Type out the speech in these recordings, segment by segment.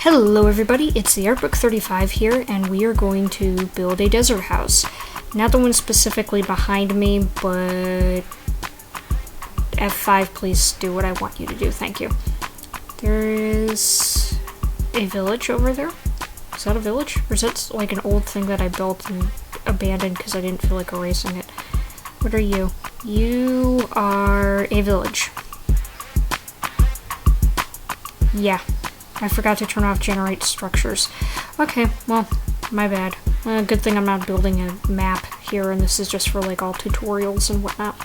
Hello everybody, it's the Artbook35 here, and we are going to build a desert house. Not the one specifically behind me, but F5, please do what I want you to do, thank you. There is a village over there. Is that a village? Or is that like an old thing that I built and abandoned because I didn't feel like erasing it? What are you? You are a village. Yeah. I forgot to turn off generate structures. Okay, well, my bad. Good thing I'm not building a map here, and this is just for like all tutorials and whatnot.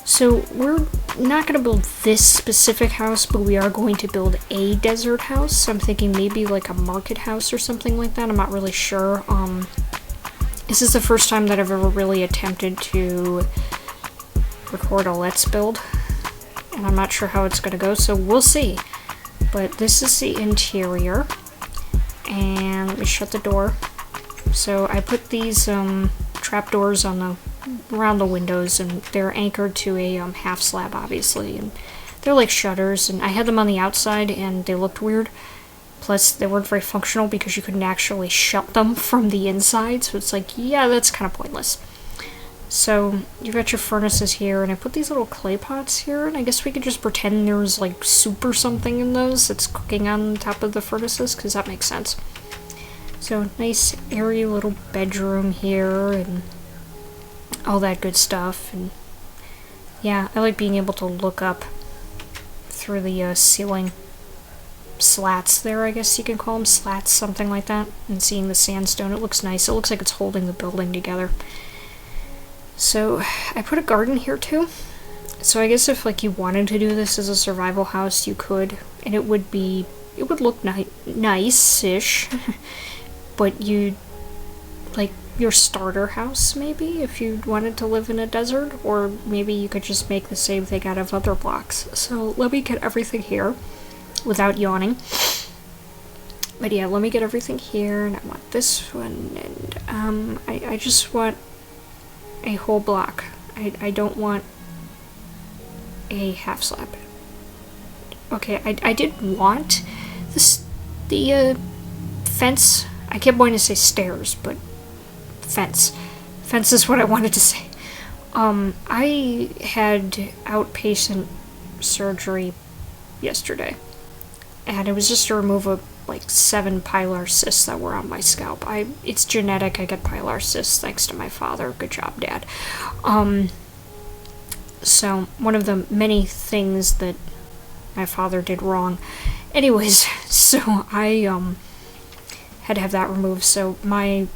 So we're not going to build this specific house, but we are going to build a desert house. I'm thinking maybe like a market house or something like that. I'm not really sure. This is the first time that I've ever really attempted to record a Let's Build, and I'm not sure how it's going to go, so we'll see. But this is the interior, and let me shut the door. So I put these trapdoors on around the windows, and they're anchored to a half slab, obviously, and they're like shutters. And I had them on the outside, and they looked weird. Plus, they weren't very functional because you couldn't actually shut them from the inside. So it's like, yeah, that's kind of pointless. So you've got your furnaces here, and I put these little clay pots here, and I guess we could just pretend there's like soup or something in those that's cooking on top of the furnaces, because that makes sense. So nice airy little bedroom here and all that good stuff. And yeah, I like being able to look up through the ceiling slats there, I guess you can call them slats, something like that, and seeing the sandstone. It looks nice. It looks like it's holding the building together. So I put a garden here too. So I guess if like you wanted to do this as a survival house, you could, and it would look nice-ish. But you'd like your starter house maybe if you wanted to live in a desert, or maybe you could just make the same thing out of other blocks. So let me get everything here without yawning. But yeah, let me get everything here, and I want this one, and I just want a whole block. I don't want a half slab. Okay, I did want the fence. I kept wanting to say stairs, but fence. Fence is what I wanted to say. I had outpatient surgery yesterday, and it was just to remove like 7 pilar cysts that were on my scalp. It's genetic. I get pilar cysts thanks to my father. Good job, Dad. So one of the many things that my father did wrong. Anyways, so I had to have that removed. So my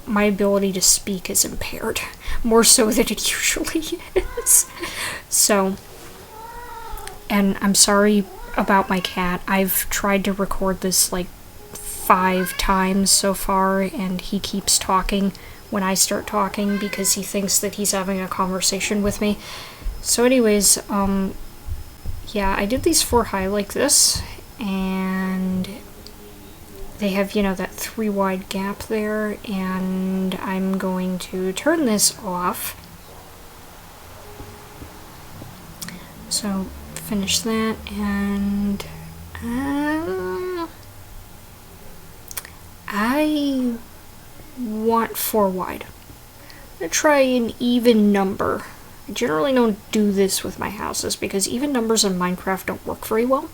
ability to speak is impaired, more so than it usually is. So, and I'm sorry about my cat. I've tried to record this like 5 times so far, and he keeps talking when I start talking because he thinks that he's having a conversation with me. So anyways, yeah, I did these 4 high like this, and they have, you know, that 3 wide gap there, and I'm going to turn this off. So finish that, and I want 4 wide. I'm gonna try an even number. I generally don't do this with my houses because even numbers in Minecraft don't work very well,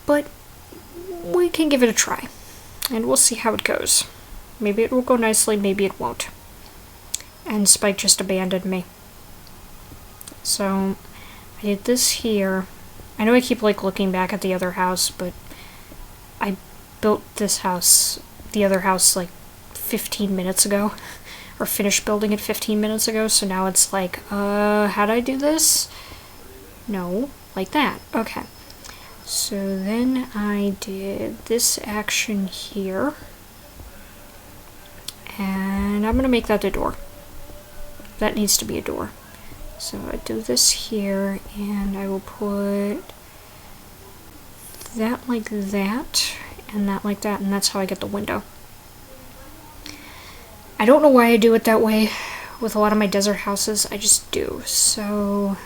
but we can give it a try, and we'll see how it goes. Maybe it will go nicely, maybe it won't. And Spike just abandoned me. So I did this here. I know I keep like looking back at the other house, but I built this house, the other house, like 15 minutes ago, or finished building it 15 minutes ago, so now it's like, how'd I do this? No, like that. Okay. So then I did this action here, and I'm gonna make that a door. That needs to be a door. So I do this here, and I will put that like that, and that like that, and that's how I get the window. I don't know why I do it that way with a lot of my desert houses, I just do. So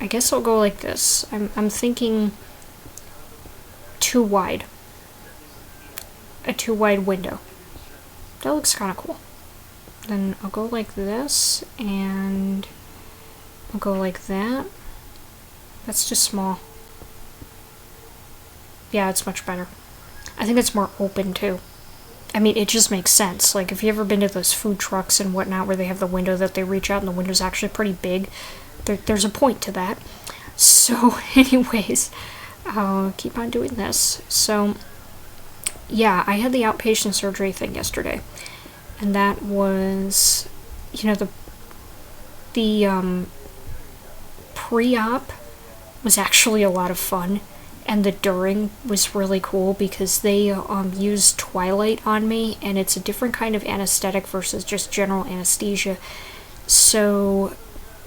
I guess I'll go like this. I'm thinking too wide. A too wide window. That looks kind of cool. Then I'll go like this, and I'll go like that. That's too small. Yeah, it's much better. I think it's more open too. I mean, it just makes sense. Like, if you've ever been to those food trucks and whatnot where they have the window that they reach out and the window's actually pretty big, there's a point to that. So, anyways, I'll keep on doing this. So, yeah, I had the outpatient surgery thing yesterday. And that was, the pre-op was actually a lot of fun. And the during was really cool because they used Twilight on me, and it's a different kind of anesthetic versus just general anesthesia. So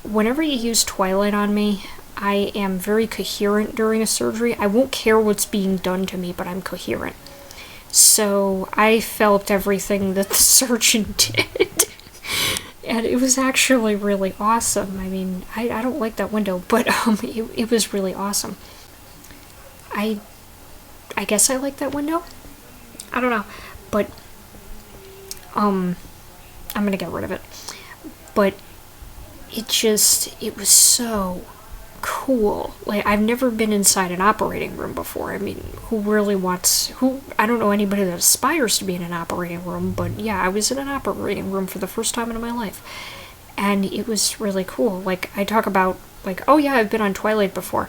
whenever you use Twilight on me, I am very coherent during a surgery. I won't care what's being done to me, but I'm coherent. So I felt everything that the surgeon did. And it was actually really awesome. I mean, I don't like that window, but it was really awesome. I guess I like that window. I don't know, but I'm gonna get rid of it. But it was so cool. Like, I've never been inside an operating room before. I mean, I don't know anybody that aspires to be in an operating room, but yeah, I was in an operating room for the first time in my life. And it was really cool. Like, I talk about, like, oh yeah, I've been on Twilight before.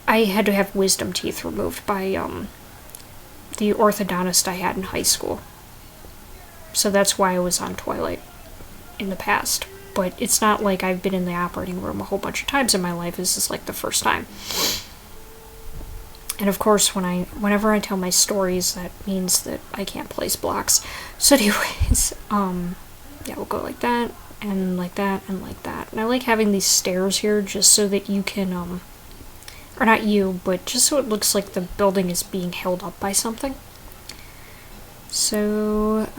I had to have wisdom teeth removed by the orthodontist I had in high school. So that's why I was on Twilight in the past. But it's not like I've been in the operating room a whole bunch of times in my life. This is like the first time. And of course, whenever I tell my stories, that means that I can't place blocks. So anyways, yeah, we'll go like that, and like that, and like that. And I like having these stairs here just so that you can, or not you, but just so it looks like the building is being held up by something. So,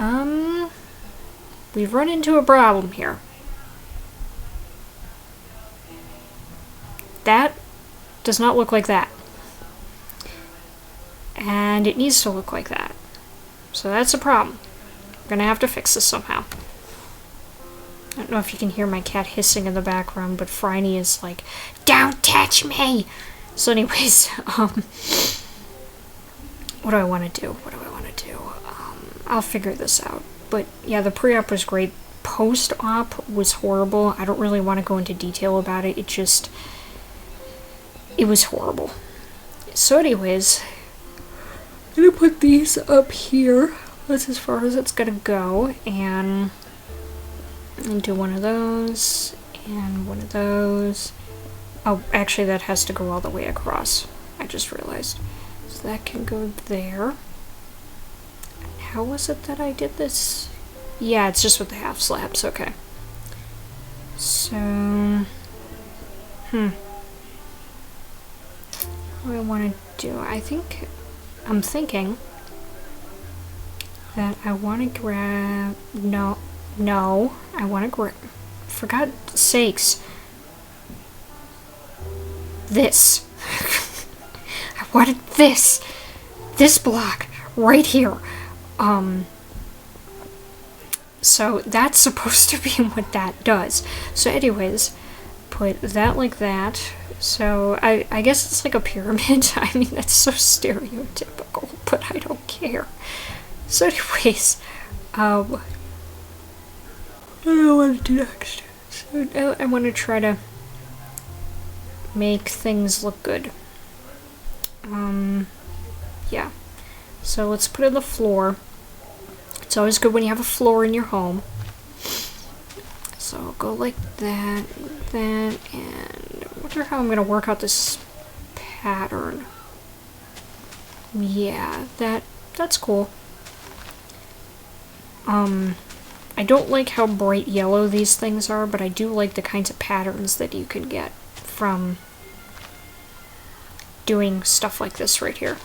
we've run into a problem here. That does not look like that. And it needs to look like that. So that's a problem. We're gonna have to fix this somehow. I don't know if you can hear my cat hissing in the background, but Phryne is like, "Don't touch me!" So anyways, what do I want to do? I'll figure this out. But yeah, the pre-op was great. Post-op was horrible. I don't really want to go into detail about it. It was horrible. So anyways, I'm gonna put these up here. That's as far as it's gonna go. And do one of those, and one of those. Oh, actually that has to go all the way across. I just realized. So that can go there. How was it that I did this? Yeah, it's just with the half slabs, okay. So, what do I want to do? I'm thinking that I want to grab, no, I want to grab, for God's sakes, this. I wanted this block right here. So that's supposed to be what that does. So anyways, put that like that. So I guess it's like a pyramid. I mean, that's so stereotypical, but I don't care. So anyways, what do I want to do next? So I want to try to make things look good. Yeah. So let's put it on the floor. It's always good when you have a floor in your home. So I'll go like that, and I wonder how I'm going to work out this pattern. Yeah, that's cool. I don't like how bright yellow these things are, but I do like the kinds of patterns that you can get from doing stuff like this right here.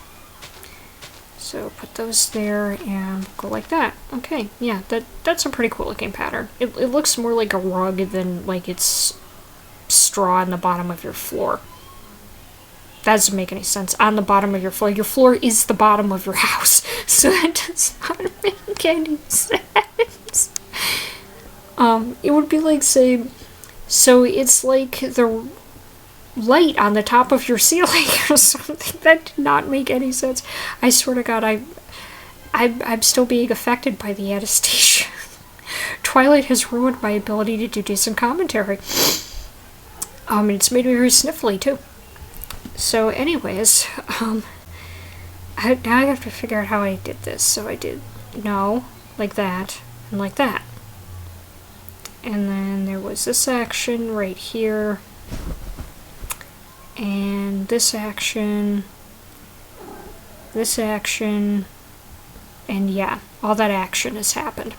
So put those there and go like that. Okay, yeah, that's a pretty cool looking pattern. It looks more like a rug than like it's straw on the bottom of your floor. That doesn't make any sense. On the bottom of your floor. Your floor is the bottom of your house. So that does not make any sense. It would be like saying, so it's like the light on the top of your ceiling or something. That did not make any sense. I swear to God, I'm still being affected by the anesthesia. Twilight has ruined my ability to do decent commentary. And it's made me very sniffly too. So anyways, now I have to figure out how I did this. So I did no, like that, and like that. And then there was this action right here. And this action, and yeah, all that action has happened.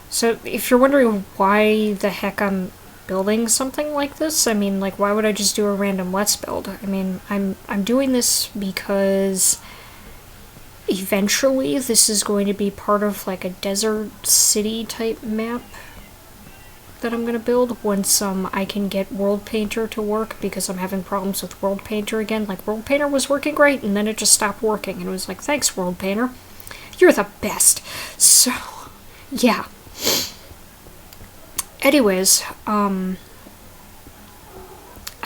So if you're wondering why the heck I'm building something like this, I mean, like, why would I just do a random let's build? I mean, I'm doing this because eventually this is going to be part of like a desert city type map that I'm gonna build once I can get World Painter to work, because I'm having problems with World Painter again. Like, World Painter was working great and then it just stopped working, and it was like, thanks World Painter, you're the best. So yeah, anyways, I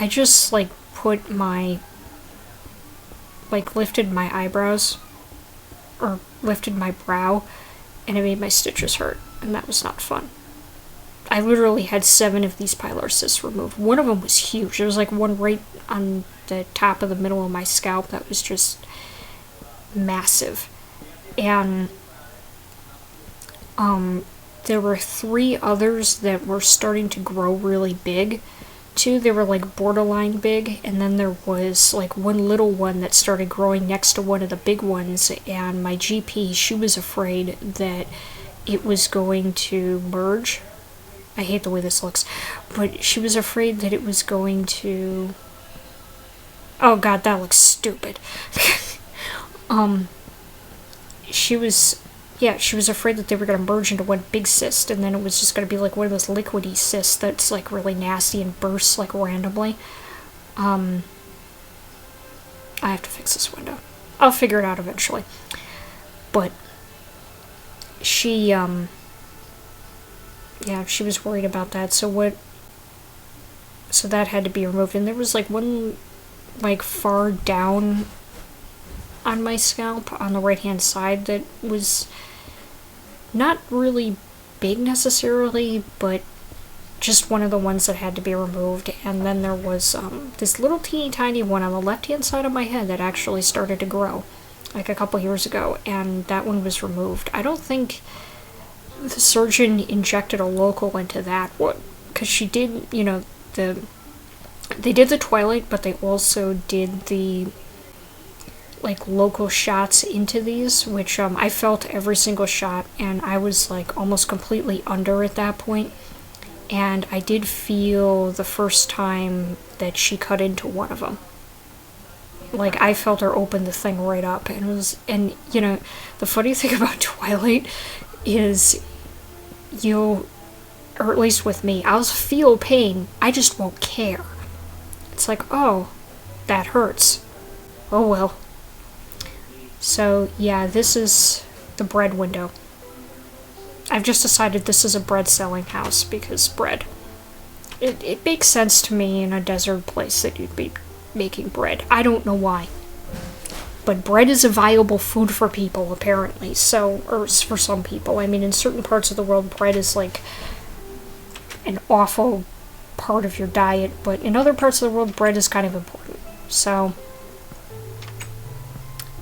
just like put my, like, lifted my eyebrows, or lifted my brow, and it made my stitches hurt, and that was not fun. I literally had 7 of these pilar cysts removed. One of them was huge. There was like one right on the top of the middle of my scalp that was just massive. And there were 3 others that were starting to grow really big too. They were like borderline big, and then there was like one little one that started growing next to one of the big ones, and my GP, she was afraid that it was going to merge. I hate the way this looks, but she was afraid that it was going to... Oh god, that looks stupid. She was afraid that they were going to merge into one big cyst, and then it was just going to be like one of those liquidy cysts that's like really nasty and bursts like randomly. I have to fix this window. I'll figure it out eventually. But she, yeah, she was worried about that, so that had to be removed. And there was like one, like, far down on my scalp on the right hand side that was not really big necessarily, but just one of the ones that had to be removed. And then there was this little teeny tiny one on the left hand side of my head that actually started to grow like a couple years ago, and that one was removed. I don't think the surgeon injected a local into that one, because she did, you know, they did the Twilight, but they also did the like local shots into these, which I felt every single shot, and I was like almost completely under at that point. And I did feel the first time that she cut into one of them. Like, I felt her open the thing right up, and it was, and you know, the funny thing about Twilight is or at least with me, I'll feel pain, I just won't care. It's like, oh, that hurts. Oh well. So yeah, this is the bread window. I've just decided this is a bread selling house, because bread. It makes sense to me in a desert place that you'd be making bread. I don't know why. But bread is a viable food for people, apparently. So, or for some people. I mean, in certain parts of the world, bread is like an awful part of your diet, but in other parts of the world, bread is kind of important. So,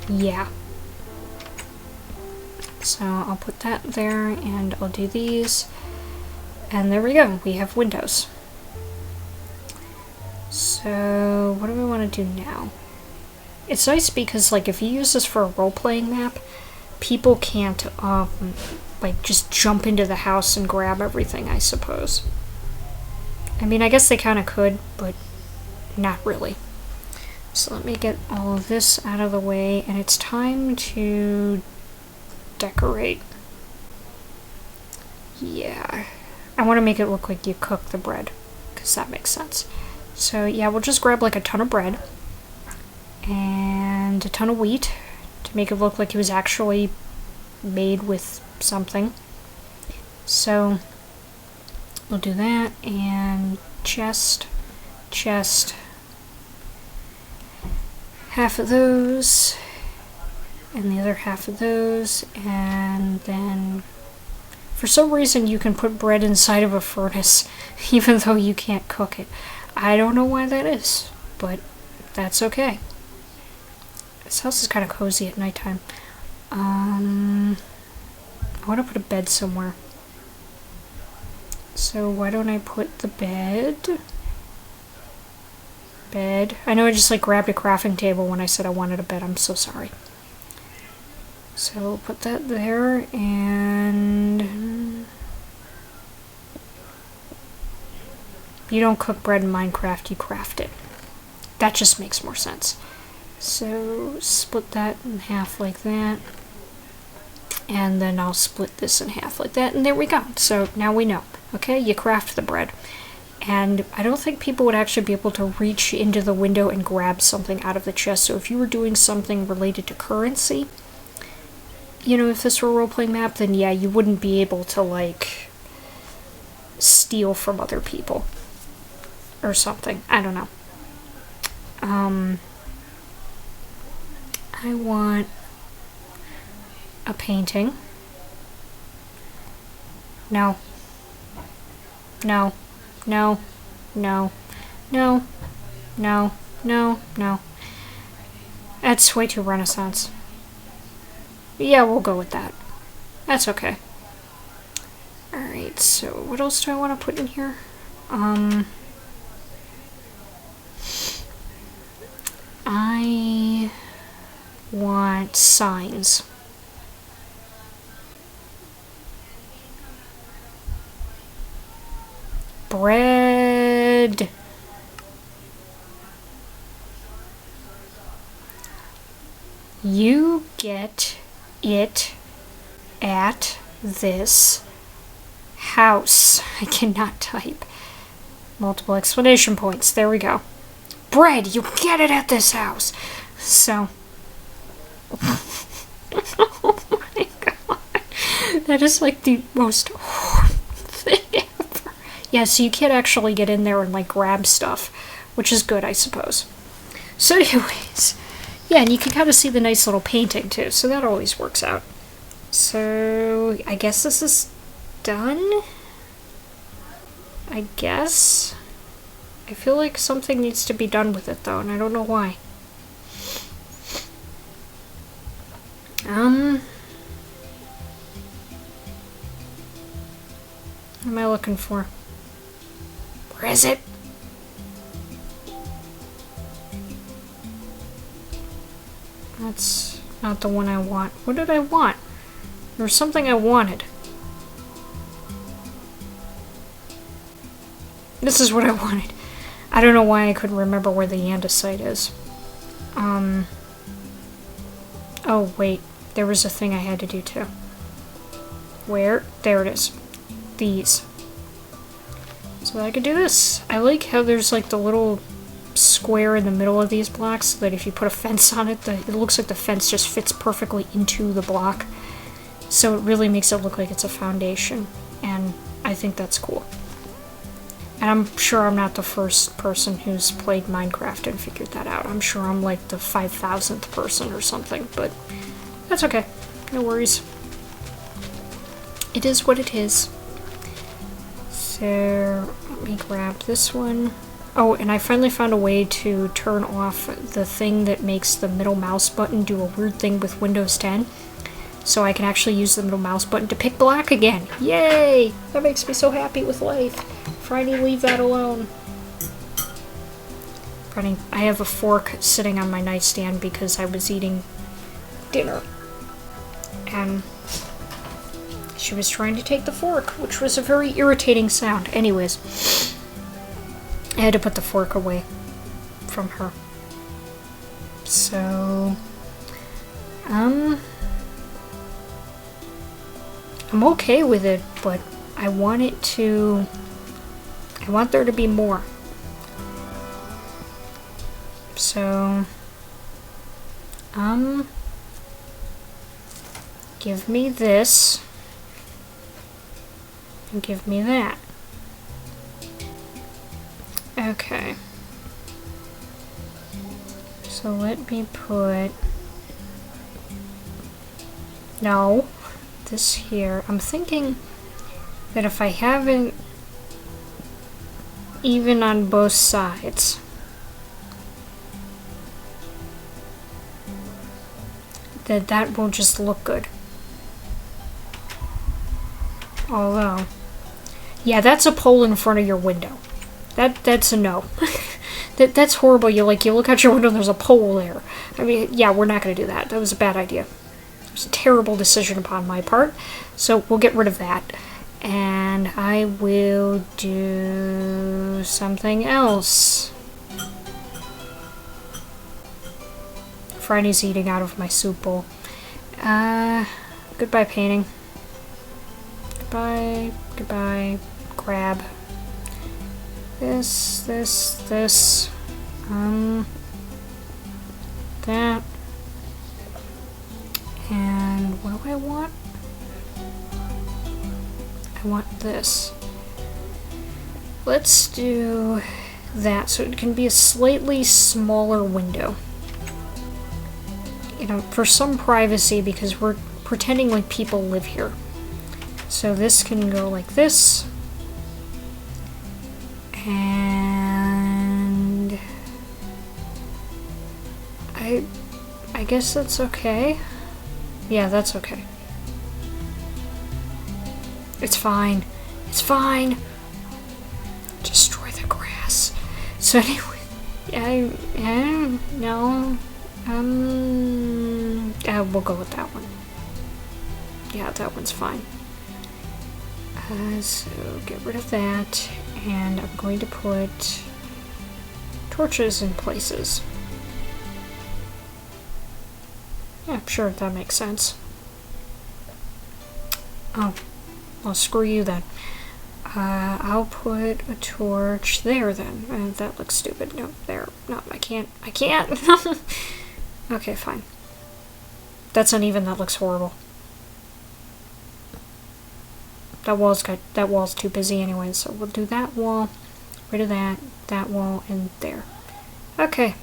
yeah. So I'll put that there, and I'll do these. And there we go, we have windows. So, what do we want to do now? It's nice because, like, if you use this for a role-playing map, people can't, like, just jump into the house and grab everything, I suppose. I mean, I guess they kind of could, but not really. So let me get all of this out of the way, and it's time to decorate. Yeah. I want to make it look like you cook the bread, because that makes sense. So, yeah, we'll just grab, like, a ton of bread. and a ton of wheat to make it look like it was actually made with something. So we'll do that, and chest, half of those, and the other half of those, and then for some reason you can put bread inside of a furnace even though you can't cook it. I don't know why that is, but that's okay. This house is kind of cozy at nighttime. I want to put a bed somewhere. So why don't I put the bed? I know I just like grabbed a crafting table when I said I wanted a bed. I'm so sorry. So we'll put that there, and you don't cook bread in Minecraft, you craft it. That just makes more sense. So split that in half like that, and then I'll split this in half like that, and there we go. So now we know. Okay, you craft the bread. And I don't think people would actually be able to reach into the window and grab something out of the chest. So if you were doing something related to currency, you know, if this were a role-playing map, then yeah, you wouldn't be able to, like, steal from other people. Or something. I don't know. I want a painting. No. No. No. No. No. No. No. No. That's way too Renaissance. Yeah, we'll go with that. That's okay. Alright, so what else do I want to put in here? I want signs. Bread. You get it at this house. I cannot type. Multiple exclamation points. There we go. Bread, you get it at this house. So. Oh my god. That is like the most thing ever. Yeah, so you can't actually get in there and like grab stuff, which is good, I suppose. So anyways, yeah, and you can kind of see the nice little painting too, so that always works out. So I guess this is done? I guess? I feel like something needs to be done with it though, and I don't know why. What am I looking for? Where is it? That's not the one I want. What did I want? There was something I wanted. This is what I wanted. I don't know why I couldn't remember where the andesite is. Oh, wait. There was a thing I had to do too. Where? There it is. These. So I could do this. I like how there's like the little square in the middle of these blocks so that if you put a fence on it, it looks like the fence just fits perfectly into the block. So it really makes it look like it's a foundation. And I think that's cool. And I'm sure I'm not the first person who's played Minecraft and figured that out. I'm sure I'm like the 5,000th person or something, but that's okay. No worries. It is what it is. So, let me grab this one. Oh, and I finally found a way to turn off the thing that makes the middle mouse button do a weird thing with Windows 10. So I can actually use the middle mouse button to pick black again. Yay! That makes me so happy with life. Friday, leave that alone. Friday, I have a fork sitting on my nightstand because I was eating dinner. And she was trying to take the fork, which was a very irritating sound. Anyways, I had to put the fork away from her. So, I'm okay with it, but I want there to be more. So, Give me this. And give me that. Okay. So let me put... No. This here. I'm thinking that if I have it even on both sides, that will just look good. Although, yeah, that's a pole in front of your window. That's a no. That's horrible. You look out your window and there's a pole there. I mean, yeah, we're not going to do that. That was a bad idea. It was a terrible decision upon my part. So we'll get rid of that. And I will do something else. Friday's eating out of my soup bowl. Goodbye painting. Goodbye, goodbye, grab. This, that. And what do I want? I want this. Let's do that so it can be a slightly smaller window. You know, for some privacy, because we're pretending like people live here. So this can go like this. And I guess that's okay. Yeah, that's okay. It's fine. It's fine. Destroy the grass. So anyway, no. We'll go with that one. Yeah, that one's fine. So get rid of that, and I'm going to put torches in places. Yeah, sure, that makes sense. Oh, well, screw you then. I'll put a torch there then. That looks stupid. No, there. No, I can't. Okay, fine. That's uneven. That looks horrible. That wall's too busy anyway, so we'll do that wall, rid of that wall, and there. Okay.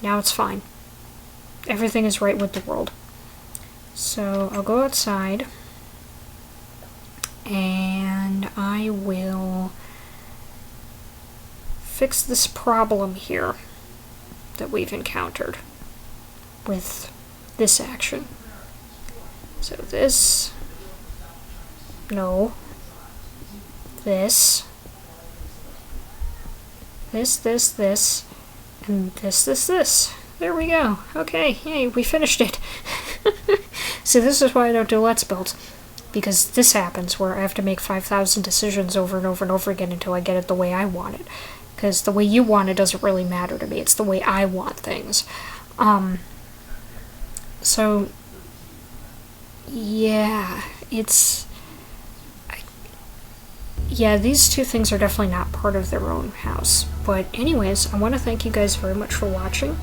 Now it's fine. Everything is right with the world. So I'll go outside, and I will fix this problem here that we've encountered with this action. So this, no, this, and this. There we go. Okay, yay, we finished it. So this is why I don't do Let's Builds. Because this happens where I have to make 5,000 decisions over and over and over again until I get it the way I want it. Because the way you want it doesn't really matter to me. It's the way I want things. So, yeah, yeah, these two things are definitely not part of their own house. But anyways, I want to thank you guys very much for watching.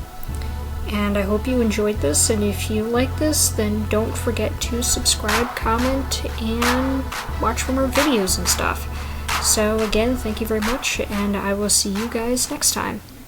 And I hope you enjoyed this, and if you like this, then don't forget to subscribe, comment, and watch more videos and stuff. So again, thank you very much, and I will see you guys next time.